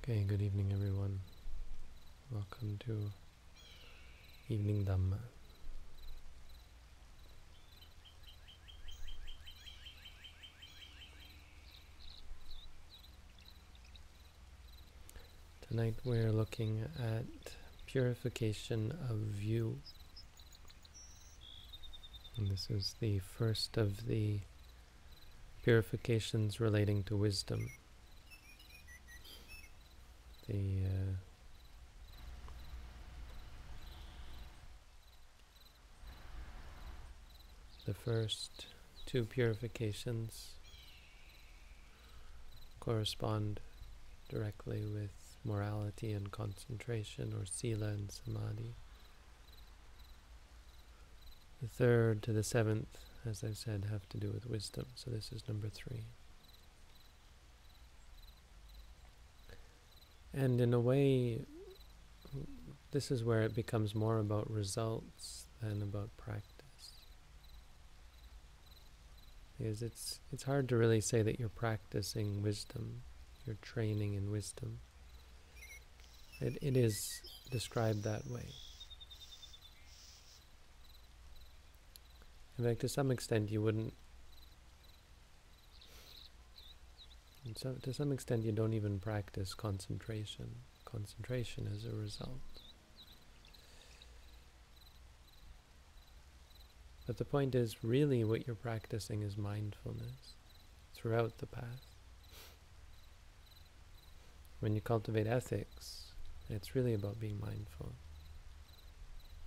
Okay, good evening everyone. Welcome to Evening Dhamma. Tonight we're looking at purification of view. And this is the first of the purifications relating to wisdom. The first two purifications correspond directly with morality and concentration, or sila and samadhi. The third to the seventh, as I said, have to do with wisdom. So this is number 3. And in a way, this is where it becomes more about results than about practice. Because it's hard to really say that you're practicing wisdom, you're training in wisdom. It is described that way. In fact, to some extent you wouldn't, to some extent you don't even practice concentration as a result. But the point is, really what you're practicing is mindfulness throughout the path. When you cultivate ethics, it's really about being mindful.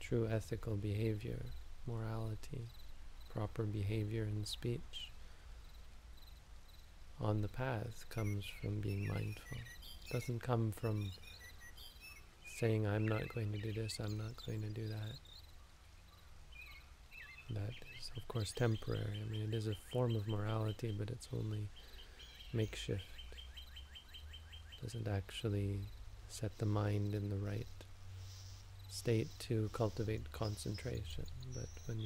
True ethical behavior, morality, proper behavior in speech on the path comes from being mindful. It doesn't come from saying, I'm not going to do this, I'm not going to do that. That is, of course, temporary. I mean, it is a form of morality, but it's only makeshift. It doesn't actually set the mind in the right state to cultivate concentration. But when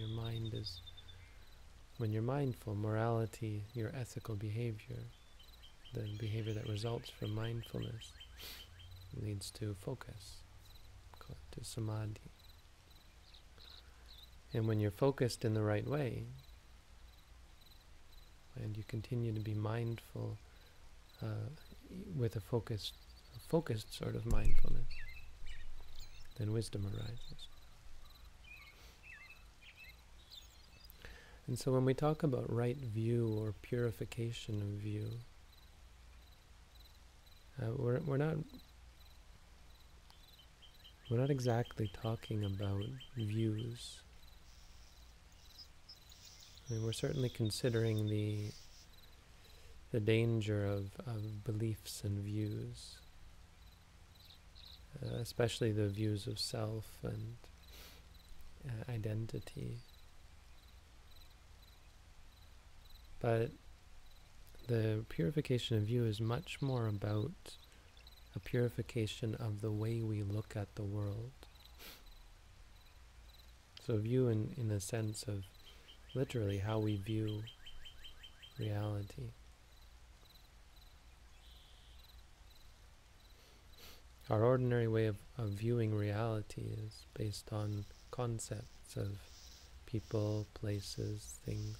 you're mindful, morality, your ethical behavior, the behavior that results from mindfulness, leads to focus, to samadhi. And when you're focused in the right way, and you continue to be mindful with a focused sort of mindfulness, then wisdom arises. And so when we talk about right view or purification of view, we're not exactly talking about views. I mean, we're certainly considering the danger of beliefs and views, especially the views of self and identity. But the purification of view is much more about a purification of the way we look at the world. So view in a sense of literally how we view reality. Our ordinary way of viewing reality is based on concepts of people, places, things.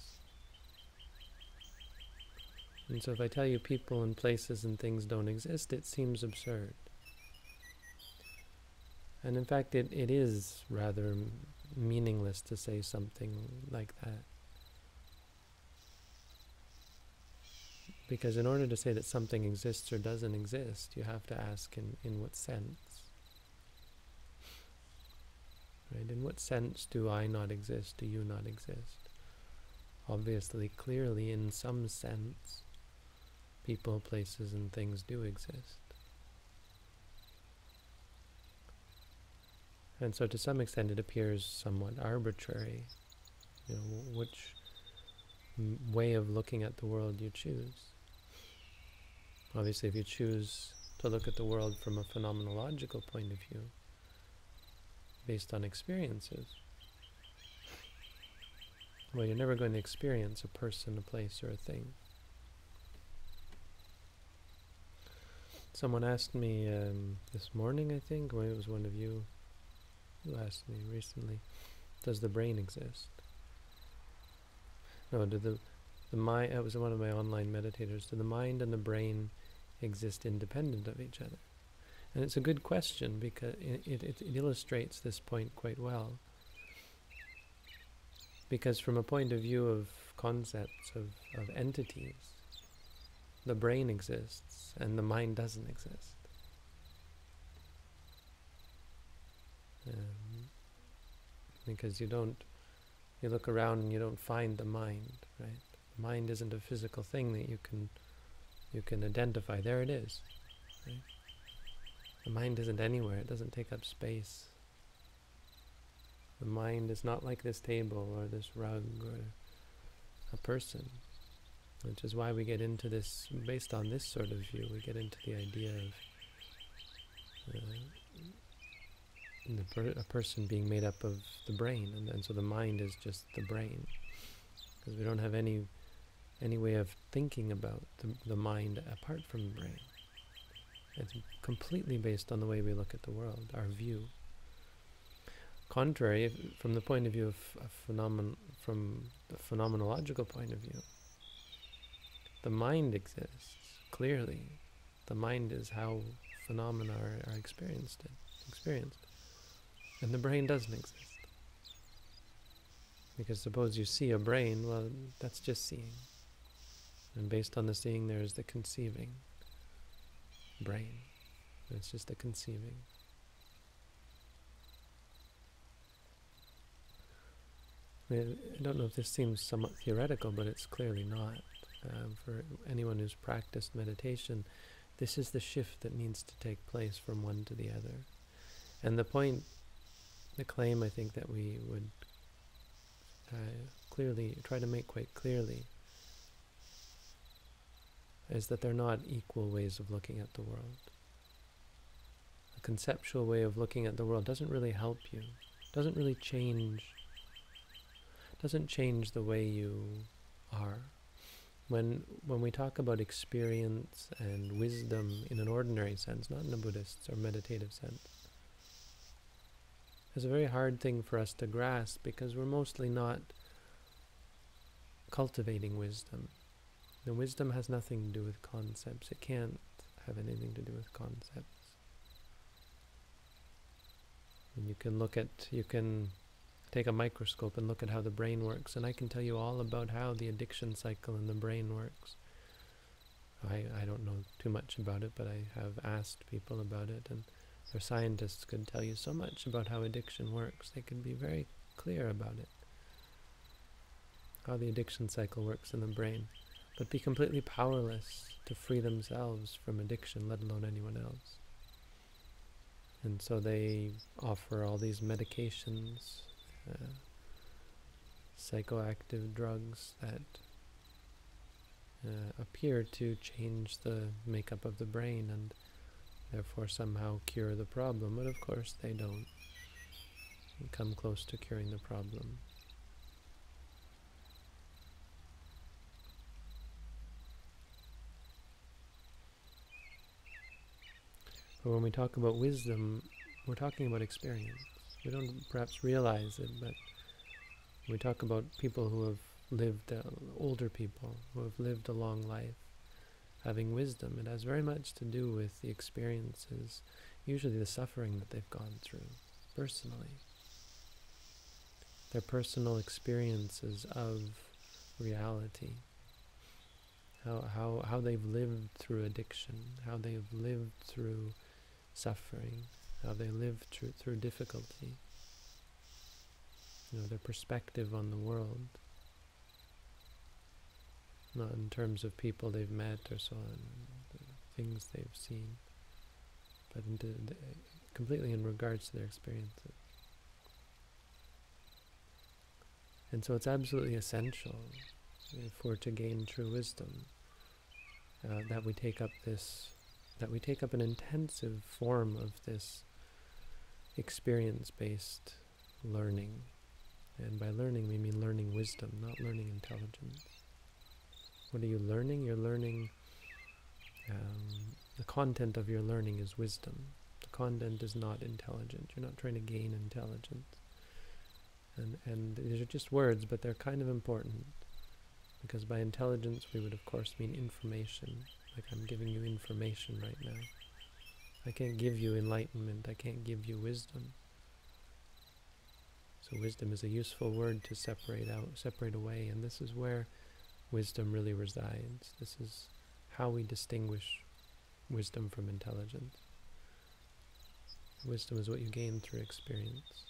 And so if I tell you people and places and things don't exist, it seems absurd. And in fact, it is rather meaningless to say something like that. Because in order to say that something exists or doesn't exist, you have to ask in what sense. Right? In what sense do I not exist? Do you not exist? Obviously, clearly, in some sense, people, places, and things do exist. And so to some extent it appears somewhat arbitrary, which way of looking at the world you choose. Obviously, if you choose to look at the world from a phenomenological point of view, based on experiences, well, you're never going to experience a person, a place, or a thing. Someone asked me this morning, I think, or it was one of you who asked me recently, does the brain exist? No, do the mind, it was one of my online meditators, do the mind and the brain exist independent of each other? And it's a good question because it illustrates this point quite well. Because from a point of view of concepts, of entities, the brain exists and the mind doesn't exist. Because you look around and you don't find the mind, right? The mind isn't a physical thing that you can identify. There it is, right? The mind isn't anywhere. It doesn't take up space. The mind is not like this table or this rug or a person, which is why we get into this, based on this sort of view, we get into the idea of a person being made up of the brain, and so the mind is just the brain, because we don't have any way of thinking about the mind apart from the brain. It's completely based on the way we look at the world, our view. Contrary, from the point of view of from the phenomenological point of view, the mind exists, clearly. The mind is how phenomena are experienced. And the brain doesn't exist. Because suppose you see a brain, well, that's just seeing. And based on the seeing, there's the conceiving brain. It's just a conceiving. I don't know if this seems somewhat theoretical, but it's clearly not. For anyone who's practiced meditation, this is the shift that needs to take place from one to the other. And the claim I think that we would clearly try to make quite clearly is that they're not equal ways of looking at the world. A conceptual way of looking at the world doesn't really help you, doesn't really change the way you are. When we talk about experience and wisdom in an ordinary sense, not in a Buddhist or meditative sense, it's a very hard thing for us to grasp because we're mostly not cultivating wisdom. The wisdom has nothing to do with concepts. It can't have anything to do with concepts. And you can take a microscope and look at how the brain works, and I can tell you all about how the addiction cycle in the brain works. I don't know too much about it, but I have asked people about it, and their scientists could tell you so much about how addiction works. They can be very clear about it, how the addiction cycle works in the brain, but be completely powerless to free themselves from addiction, let alone anyone else. And so they offer all these medications, psychoactive drugs that appear to change the makeup of the brain and therefore somehow cure the problem, but of course they don't come close to curing the problem. But when we talk about wisdom, we're talking about experience. We don't perhaps realize it, but we talk about people who have lived, older people who have lived a long life, having wisdom. It has very much to do with the experiences, usually the suffering that they've gone through personally. Their personal experiences of reality, how they've lived through addiction, how they've lived through suffering, how they lived through difficulty. Their perspective on the world, not in terms of people they've met or so on, things they've seen, but completely in regards to their experiences. And so it's absolutely essential, if we're to gain true wisdom, that we take up an intensive form of this experience-based learning. And by learning, we mean learning wisdom, not learning intelligence. What are you learning? You're learning the content of your learning is wisdom. The content is not intelligent. You're not trying to gain intelligence. And these are just words, but they're kind of important. Because by intelligence we would of course mean information. Like I'm giving you information right now. I can't give you enlightenment. I can't give you wisdom. So wisdom is a useful word to separate away, and this is where wisdom really resides. This is how we distinguish wisdom from intelligence. Wisdom is what you gain through experience.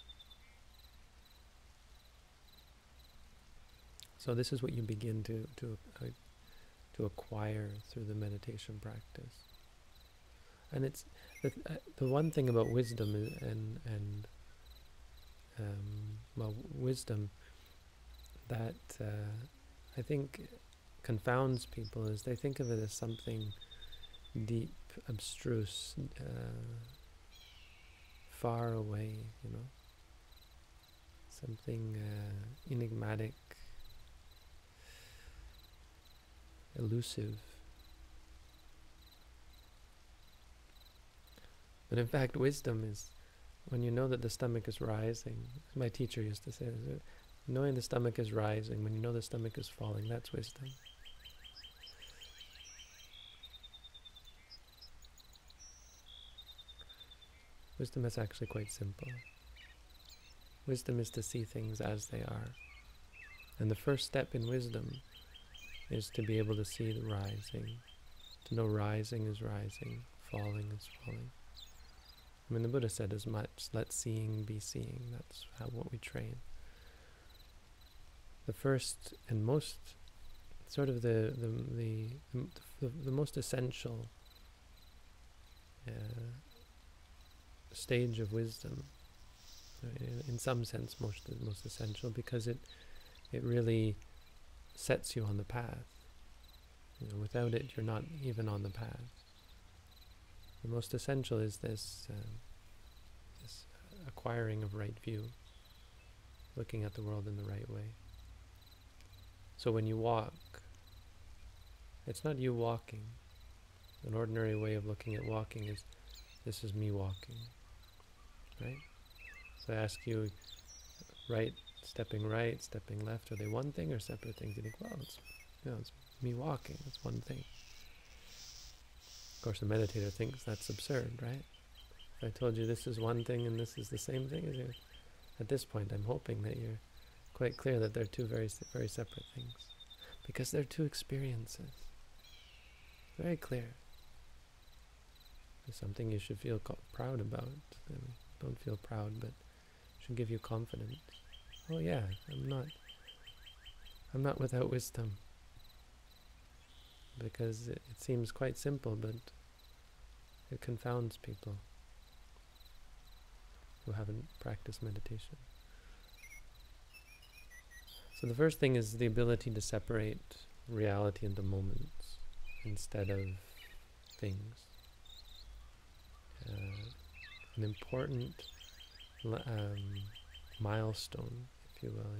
So this is what you begin to acquire through the meditation practice. And it's the one thing about wisdom wisdom that I think confounds people is they think of it as something deep, abstruse, far away, something enigmatic, elusive. But in fact, wisdom is when you know that the stomach is rising. My teacher used to say this, knowing the stomach is rising, when you know the stomach is falling, that's wisdom. Wisdom is actually quite simple. Wisdom is to see things as they are. And the first step in wisdom is to be able to see the rising, to know rising is rising, falling is falling. I mean, the Buddha said as much, let seeing be seeing. That's what we train. The first and most, sort of the most essential stage of wisdom, in some sense most essential, because it really sets you on the path. Without it, you're not even on the path. The most essential is this acquiring of right view, looking at the world in the right way. So when you walk, it's not you walking. An ordinary way of looking at walking is, this is me walking, right? So I ask you, stepping right, stepping left, are they one thing or separate things? You think, well, it's me walking, it's one thing. Of course, the meditator thinks that's absurd, right? If I told you this is one thing and this is the same thing, at this point I'm hoping that you're quite clear that they're two very, very separate things. Because they're two experiences. Very clear. It's something you should feel proud about. I mean, don't feel proud, but it should give you confidence. Oh yeah, I'm not without wisdom. Because it seems quite simple, but it confounds people who haven't practiced meditation. So the first thing is the ability to separate reality into moments instead of things. An important milestone, if you will,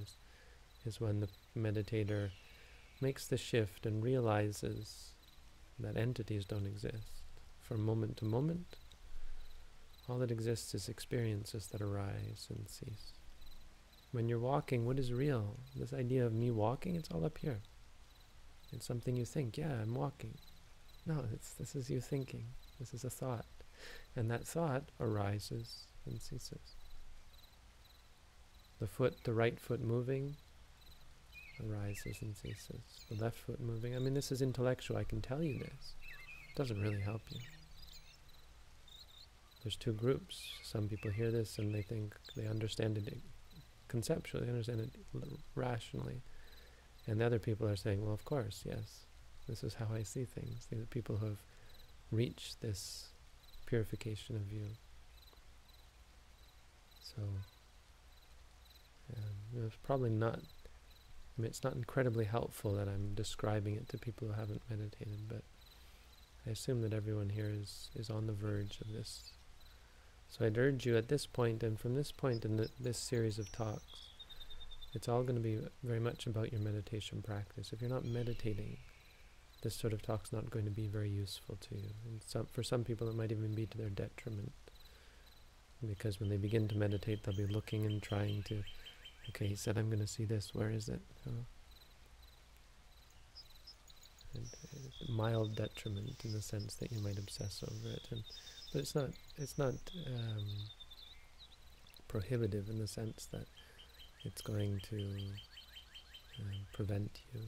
is when the meditator makes the shift and realizes that entities don't exist. From moment to moment, all that exists is experiences that arise and cease. When you're walking, what is real? This idea of me walking, it's all up here. It's something you think, yeah, I'm walking. No, this is you thinking. This is a thought. And that thought arises and ceases. The right foot moving, arises and ceases. The left foot moving. I mean, this is intellectual. I can tell you this. It doesn't really help you. There's two groups. Some people hear this and they think they understand it conceptually, they understand it rationally. And the other people are saying, well, of course, yes. This is how I see things. These are people who have reached this purification of view. So, it's probably not, it's not incredibly helpful that I'm describing it to people who haven't meditated, but I assume that everyone here is on the verge of this. So I'd urge you at this point, and from this point in this series of talks, it's all going to be very much about your meditation practice. If you're not meditating, this sort of talk's not going to be very useful to you. And for some people it might even be to their detriment, because when they begin to meditate they'll be looking and trying to, okay, he said I'm going to see this, where is it? And mild detriment in the sense that you might obsess over it, but it's not prohibitive in the sense that it's going to prevent you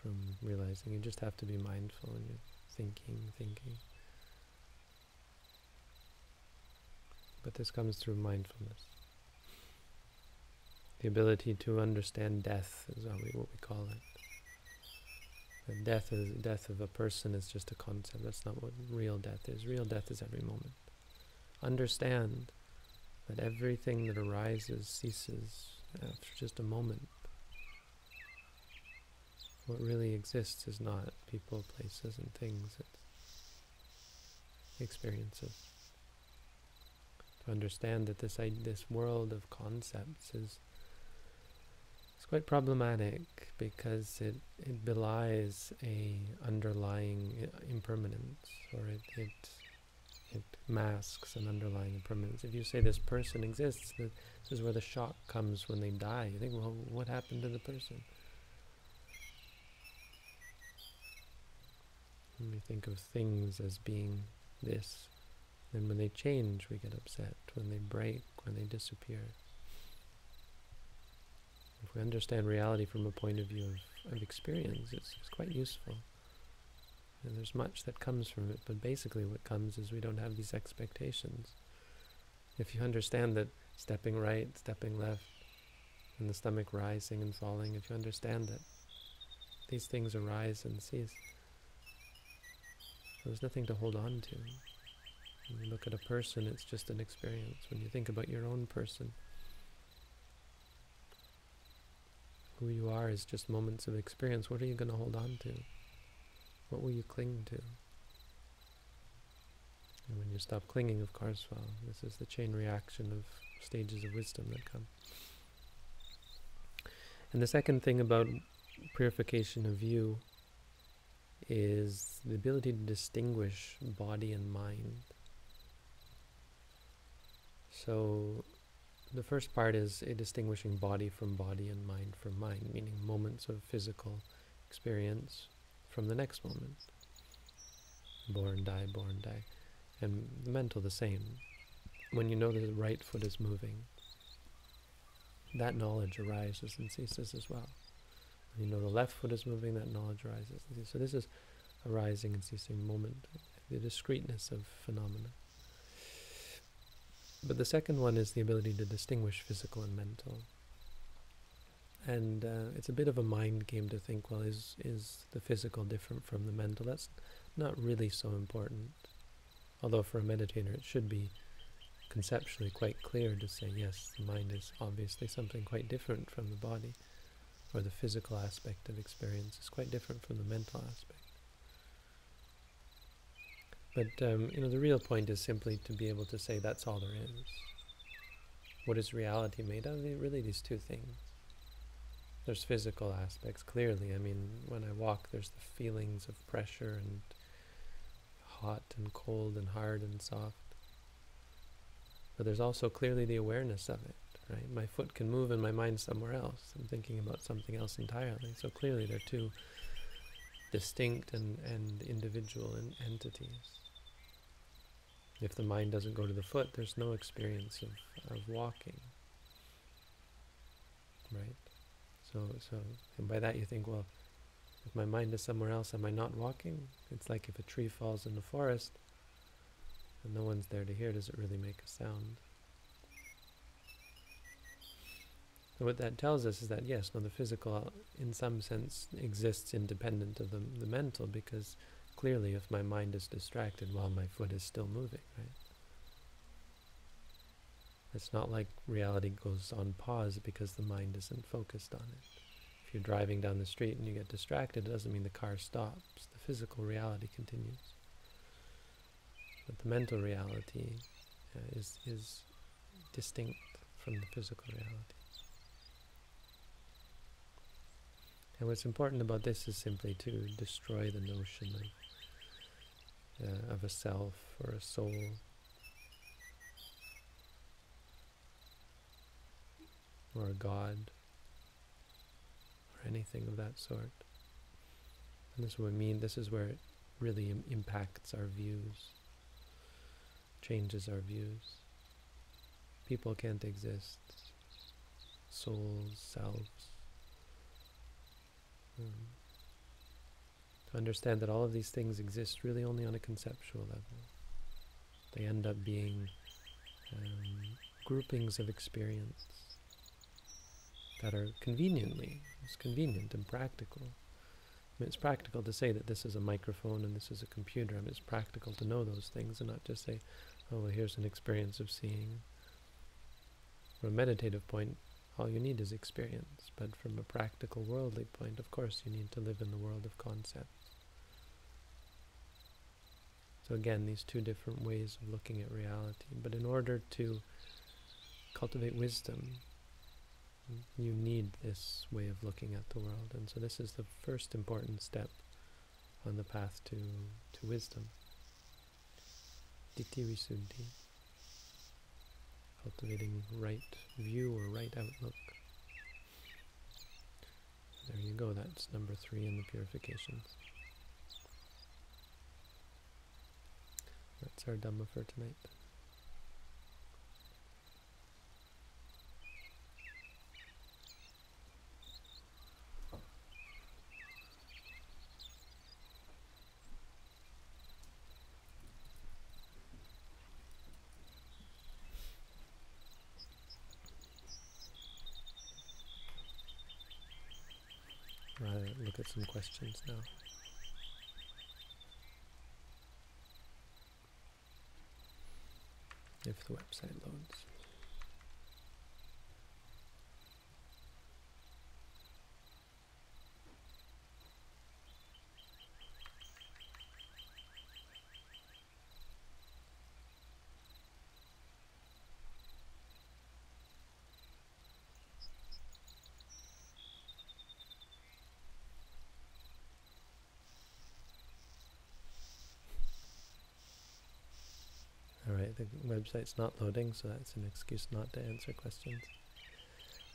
from realizing. You just have to be mindful when you're thinking. But this comes through mindfulness. The ability to understand death is what we call it. The death of a person is just a concept. That's not what real death is. Real death is every moment. Understand that everything that arises ceases after just a moment. What really exists is not people, places, and things. It's experiences. To understand that this world of concepts is quite problematic, because it belies a underlying impermanence, or it masks an underlying impermanence. If you say this person exists, this is where the shock comes when they die. You think, well, what happened to the person? And we think of things as being this, and when they change we get upset, when they break, when they disappear. If we understand reality from a point of view of experience, it's quite useful. And there's much that comes from it, but basically what comes is we don't have these expectations. If you understand that stepping right, stepping left, and the stomach rising and falling, if you understand that these things arise and cease, there's nothing to hold on to. When you look at a person, it's just an experience. When you think about your own person, who you are is just moments of experience. What are you going to hold on to? What will you cling to? And when you stop clinging, of course, well, this is the chain reaction of stages of wisdom that come. And the second thing about purification of view is the ability to distinguish body and mind. So the first part is a distinguishing body from body and mind from mind, meaning moments of physical experience from the next moment. Born, die, and the mental the same. When you know that the right foot is moving, that knowledge arises and ceases as well. When you know the left foot is moving, that knowledge arises and ceases. So this is a rising and ceasing moment, the discreteness of phenomena. But the second one is the ability to distinguish physical and mental. And it's a bit of a mind game to think, well, is the physical different from the mental? That's not really so important. Although for a meditator it should be conceptually quite clear to say, yes, the mind is obviously something quite different from the body, or the physical aspect of experience is quite different from the mental aspect. But the real point is simply to be able to say that's all there is. What is reality made of? Really these two things. There's physical aspects, clearly. I mean, when I walk, there's the feelings of pressure and hot and cold and hard and soft. But there's also clearly the awareness of it, right? My foot can move and my mind's somewhere else. I'm thinking about something else entirely. So clearly they're two distinct and individual entities. If the mind doesn't go to the foot, there's no experience of walking, right? So and by that you think, well, if my mind is somewhere else, am I not walking? It's like if a tree falls in the forest and no one's there to hear, does it really make a sound? And what that tells us is that, yes, the physical, in some sense, exists independent of the mental, because clearly if my mind is distracted, well, my foot is still moving, right? It's not like reality goes on pause because the mind isn't focused on it. If you're driving down the street and you get distracted, it doesn't mean the car stops. The physical reality continues. But the mental reality is distinct from the physical reality. And what's important about this is simply to destroy the notion of a self or a soul, or a God, or anything of that sort. And this is what I mean. This is where it really impacts our views, changes our views. People can't exist. Souls, selves. To understand that all of these things exist really only on a conceptual level. They end up being groupings of experience that are it's convenient and practical. I mean, it's practical to say that this is a microphone and this is a computer. I mean, it's practical to know those things and not just say, oh, well, here's an experience of seeing. From a meditative point, all you need is experience. But from a practical, worldly point, of course, you need to live in the world of concepts. So again, these two different ways of looking at reality. But in order to cultivate wisdom, you need this way of looking at the world. And so this is the first important step on the path to wisdom. Ditti Visuddhi. Cultivating right view or right outlook. There you go, that's number 3 in the purifications. That's our Dhamma for tonight. Look at some questions now. If the website loads. Alright, the website's not loading, so that's an excuse not to answer questions.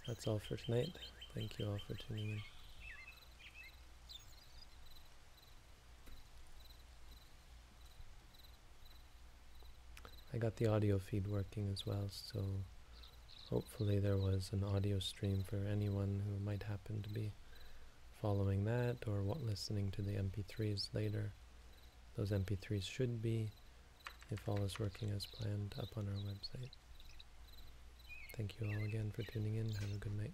That's all for tonight. Thank you all for tuning in. I got the audio feed working as well, so hopefully there was an audio stream for anyone who might happen to be following that or listening to the MP3s later. Those MP3s should be, if all is working as planned, up on our website. Thank you all again for tuning in. Have a good night.